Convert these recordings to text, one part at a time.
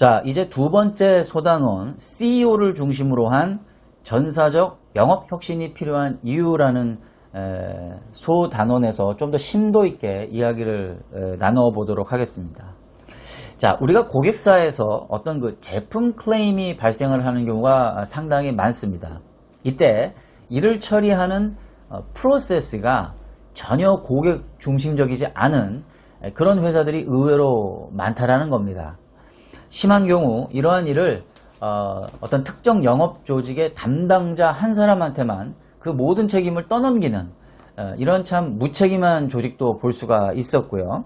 자, 이제 두 번째 소단원 CEO를 중심으로 한 전사적 영업 혁신이 필요한 이유라는 소단원에서 좀 더 심도 있게 이야기를 나눠 보도록 하겠습니다. 자, 우리가 고객사에서 어떤 그 제품 클레임이 발생을 하는 경우가 상당히 많습니다. 이때 이를 처리하는 프로세스가 전혀 고객 중심적이지 않은 그런 회사들이 의외로 많다라는 겁니다. 심한 경우 이러한 일을 어떤 특정 영업 조직의 담당자 한 사람한테만 그 모든 책임을 떠넘기는 이런 참 무책임한 조직도 볼 수가 있었고요.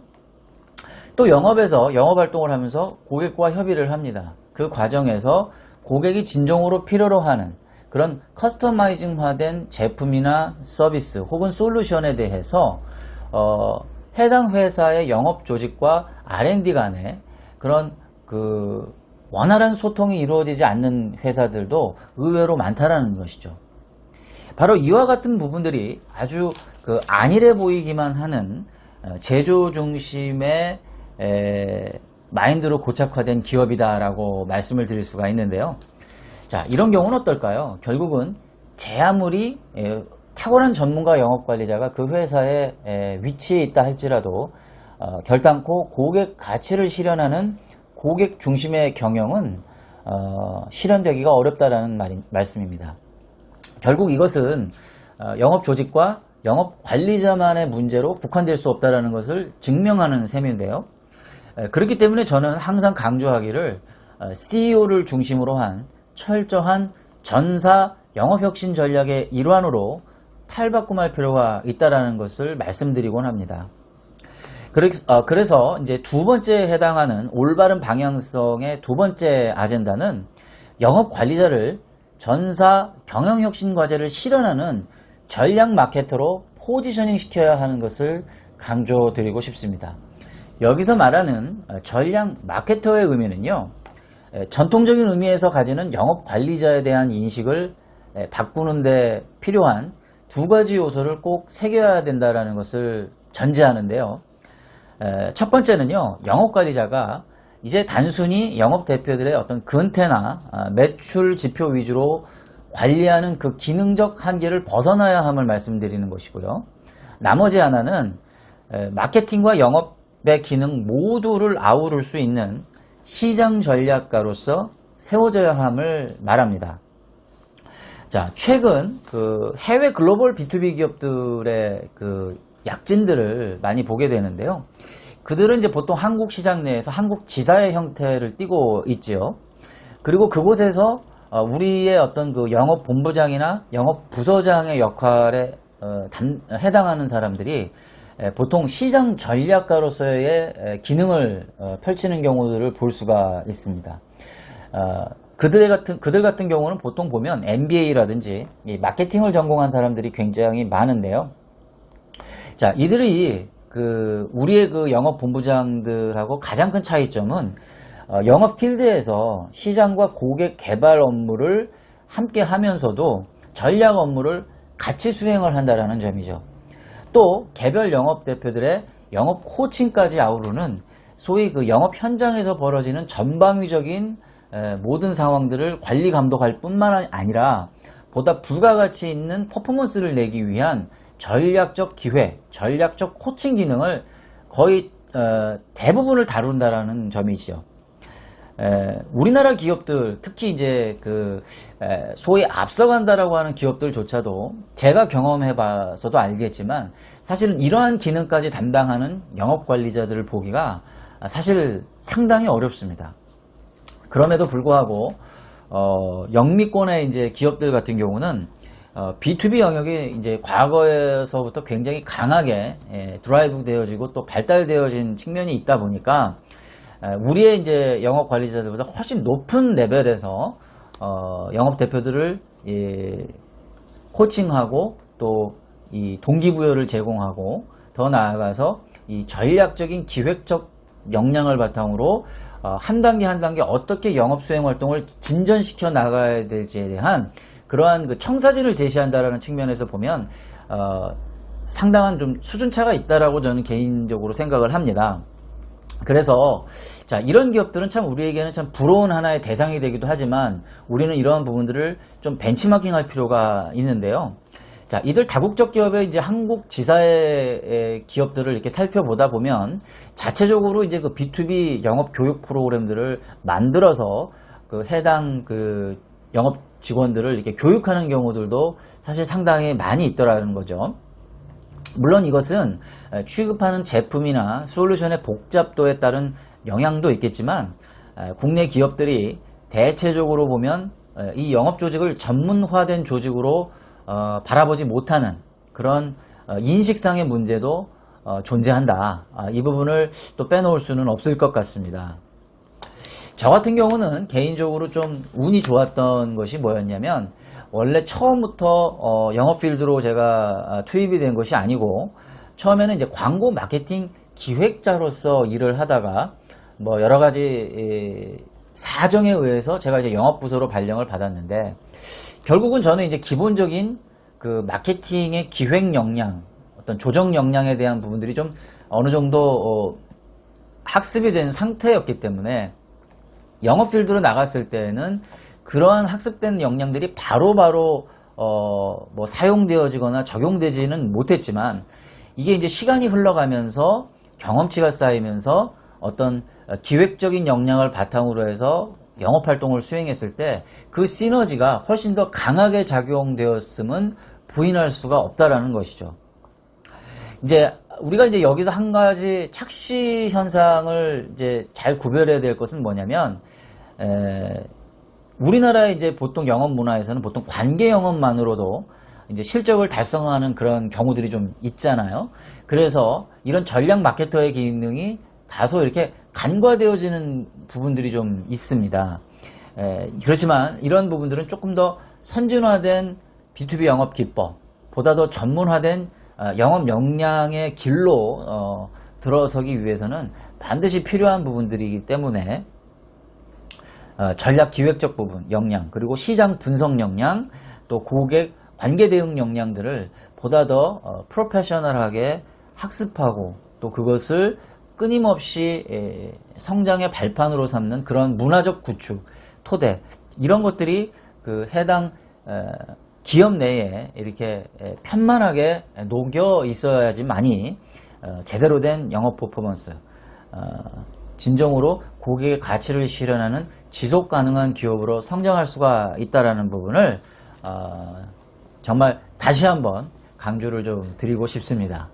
또 영업에서 영업활동을 하면서 고객과 협의를 합니다. 그 과정에서 고객이 진정으로 필요로 하는 그런 커스터마이징화된 제품이나 서비스 혹은 솔루션에 대해서 해당 회사의 영업 조직과 R&D 간에 그런 그 원활한 소통이 이루어지지 않는 회사들도 의외로 많다라는 것이죠. 바로 이와 같은 부분들이 아주 그 안일해 보이기만 하는 제조 중심의 마인드로 고착화된 기업이다라고 말씀을 드릴 수가 있는데요. 자, 이런 경우는 어떨까요? 결국은 제 아무리 탁월한 전문가 영업관리자가 그 회사에 위치해 있다 할지라도 결단코 고객 가치를 실현하는 고객 중심의 경영은 실현되기가 어렵다라는 말씀입니다. 결국 이것은 영업 조직과 영업 관리자만의 문제로 국한될 수 없다는 것을 증명하는 셈인데요. 그렇기 때문에 저는 항상 강조하기를 CEO를 중심으로 한 철저한 전사 영업혁신 전략의 일환으로 탈바꿈할 필요가 있다는 것을 말씀드리곤 합니다. 그래서 이제 두 번째 해당하는 올바른 방향성의 두 번째 아젠다는 영업 관리자를 전사 경영혁신 과제를 실현하는 전략 마케터로 포지셔닝 시켜야 하는 것을 강조드리고 싶습니다. 여기서 말하는 전략 마케터의 의미는요, 전통적인 의미에서 가지는 영업 관리자에 대한 인식을 바꾸는 데 필요한 두 가지 요소를 꼭 새겨야 된다는 것을 전제하는데요. 첫 번째는요, 영업 관리자가 이제 단순히 영업 대표들의 어떤 근태나 매출 지표 위주로 관리하는 그 기능적 한계를 벗어나야 함을 말씀드리는 것이고요. 나머지 하나는 마케팅과 영업의 기능 모두를 아우를 수 있는 시장 전략가로서 세워져야 함을 말합니다. 자, 최근 그 해외 글로벌 B2B 기업들의 그 약진들을 많이 보게 되는데요. 그들은 이제 보통 한국 시장 내에서 한국 지사의 형태를 띠고 있지요. 그리고 그곳에서 우리의 어떤 그 영업 본부장이나 영업 부서장의 역할에 해당하는 사람들이 보통 시장 전략가로서의 기능을 펼치는 경우들을 볼 수가 있습니다. 그들 같은 경우는 보통 보면 MBA라든지 마케팅을 전공한 사람들이 굉장히 많은데요. 자, 이들이 우리의 그 영업 본부장들하고 가장 큰 차이점은 영업 필드에서 시장과 고객 개발 업무를 함께 하면서도 전략 업무를 같이 수행을 한다는 점이죠. 또 개별 영업 대표들의 영업 코칭까지 아우르는 소위 그 영업 현장에서 벌어지는 전방위적인 모든 상황들을 관리 감독할 뿐만 아니라 보다 부가가치 있는 퍼포먼스를 내기 위한 전략적 기회, 전략적 코칭 기능을 거의 대부분을 다룬다라는 점이죠. 우리나라 기업들, 특히 이제 소위 앞서간다라고 하는 기업들조차도 제가 경험해봐서도 알겠지만 사실은 이러한 기능까지 담당하는 영업 관리자들을 보기가 사실 상당히 어렵습니다. 그럼에도 불구하고 영미권의 이제 기업들 같은 경우는 B2B 영역이 이제 과거에서부터 굉장히 강하게 드라이브 되어지고 또 발달되어진 측면이 있다 보니까 우리의 이제 영업 관리자들보다 훨씬 높은 레벨에서 영업 대표들을 코칭하고 또 이 동기부여를 제공하고 더 나아가서 이 전략적인 기획적 역량을 바탕으로 한 단계 한 단계 어떻게 영업 수행 활동을 진전시켜 나가야 될지에 대한 그러한 그 청사진을 제시한다라는 측면에서 보면 상당한 좀 수준차가 있다라고 저는 개인적으로 생각을 합니다. 그래서 자, 이런 기업들은 참 우리에게는 참 부러운 하나의 대상이 되기도 하지만 우리는 이러한 부분들을 좀 벤치마킹할 필요가 있는데요. 자, 이들 다국적 기업의 이제 한국 지사의 기업들을 이렇게 살펴보다 보면 자체적으로 이제 그 B2B 영업 교육 프로그램들을 만들어서 그 해당 그 영업 직원들을 이렇게 교육하는 경우들도 사실 상당히 많이 있더라는 거죠. 물론 이것은 취급하는 제품이나 솔루션의 복잡도에 따른 영향도 있겠지만 국내 기업들이 대체적으로 보면 이 영업 조직을 전문화된 조직으로 바라보지 못하는 그런 인식상의 문제도 존재한다. 이 부분을 또 빼놓을 수는 없을 것 같습니다. 저 같은 경우는 개인적으로 좀 운이 좋았던 것이 뭐였냐면 원래 처음부터 영업 필드로 제가 투입이 된 것이 아니고 처음에는 이제 광고 마케팅 기획자로서 일을 하다가 뭐 여러 가지 사정에 의해서 제가 이제 영업 부서로 발령을 받았는데 결국은 저는 이제 기본적인 그 마케팅의 기획 역량, 어떤 조정 역량에 대한 부분들이 좀 어느 정도 학습이 된 상태였기 때문에 영업 필드로 나갔을 때는 그러한 학습된 역량들이 바로바로 뭐 사용되어지거나 적용되지는 못했지만 이게 이제 시간이 흘러가면서 경험치가 쌓이면서 어떤 기획적인 역량을 바탕으로 해서 영업 활동을 수행했을 때 그 시너지가 훨씬 더 강하게 작용되었음은 부인할 수가 없다라는 것이죠. 이제 우리가 이제 여기서 한 가지 착시 현상을 이제 잘 구별해야 될 것은 뭐냐면 우리나라의 이제 보통 영업 문화에서는 보통 관계 영업만으로도 이제 실적을 달성하는 그런 경우들이 좀 있잖아요. 그래서 이런 전략 마케터의 기능이 다소 이렇게 간과되어지는 부분들이 좀 있습니다. 그렇지만 이런 부분들은 조금 더 선진화된 B2B 영업 기법, 보다 더 전문화된 영업 역량의 길로 들어서기 위해서는 반드시 필요한 부분들이기 때문에 전략 기획적 부분, 역량, 그리고 시장 분석 역량, 또 고객 관계 대응 역량들을 보다 더 프로페셔널하게 학습하고 또 그것을 끊임없이 성장의 발판으로 삼는 그런 문화적 구축, 토대, 이런 것들이 그 해당 기업 내에 이렇게 편만하게 녹여 있어야지만이 제대로 된 영업 퍼포먼스, 진정으로 고객의 가치를 실현하는 지속 가능한 기업으로 성장할 수가 있다는 부분을 정말 다시 한번 강조를 좀 드리고 싶습니다.